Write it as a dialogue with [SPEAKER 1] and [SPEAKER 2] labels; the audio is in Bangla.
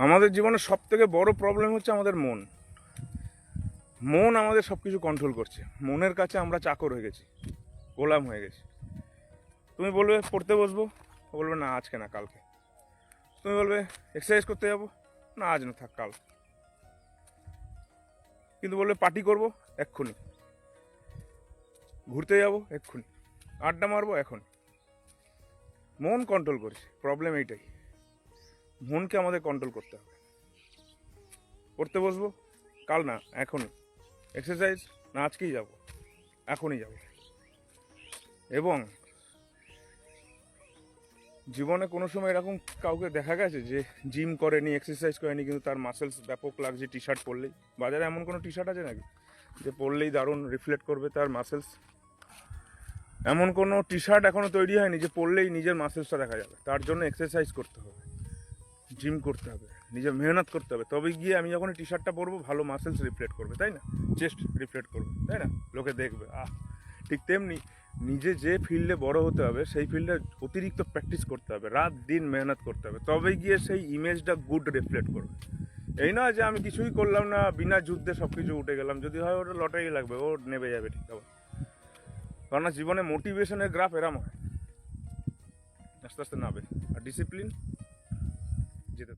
[SPEAKER 1] আমাদের জীবনের সব থেকে বড় প্রবলেম হচ্ছে আমাদের মন। মন আমাদের সব কিছু কন্ট্রোল করছে। মনের কাছে আমরা চাকর হয়ে গেছি, গোলাম হয়ে গেছি। তুমি বলবে পড়তে বসবো, ও বলবে না আজকে না কালকে। তুমি বলবে এক্সারসাইজ করতে যাবো, না আজ না থাক কাল। কিন্তু বলবে পার্টি করবো, এক্ষুনি। ঘুরতে যাবো, এক্ষুনি। আড্ডা মারবো, এখন। মন কন্ট্রোল করছে। প্রবলেম এইটাই, মনকে আমাদের কন্ট্রোল করতে হবে। পড়তে বসবো, কাল না এখনই। এক্সারসাইজ না আজকেই যাব, এখনই যাব। এবং জীবনে কোনো সময় এরকম কাউকে দেখা গেছে যে জিম করেনি, এক্সারসাইজ করেনি, কিন্তু তার মাসেলস ব্যাপক লাগছে টি শার্ট পরলেই? বাজারে এমন কোনো টি শার্ট আছে নাকি যে পরলেই দারুণ রিফ্লেক্ট করবে তার মাসেলস? এমন কোনো টি শার্ট এখনও তৈরি হয়নি যে পরলেই নিজের মাসেলসটা দেখা যাবে। তার জন্য এক্সারসাইজ করতে হবে, জিম করতে হবে, নিজের মেহনত করতে হবে। তবে গিয়ে আমি যখন টি শার্টটা পরবো ভালো মাসেলস রিফ্লেক্ট করবে, তাই না? চেস্ট রিফ্লেক্ট করবে, তাই না? লোকে দেখবে ঠিক তেমনি নিজে যে ফিল্ডে বড় হতে হবে সেই ফিল্ডে অতিরিক্ত প্র্যাকটিস করতে হবে, রাত দিন মেহনত করতে হবে, তবেই গিয়ে সেই ইমেজটা গুড রিফ্লেক্ট করবে। এই নয় যে আমি কিছুই করলাম না, বিনা যুদ্ধে সব কিছু উঠে গেলাম। যদি হয় ওটা লটারি লাগবে, ও নেবে যাবে ঠিক আবার। কারণ জীবনে মোটিভেশনের গ্রাফ এরম হয়, আস্তে আস্তে নাবে। আর ডিসিপ্লিন যেতে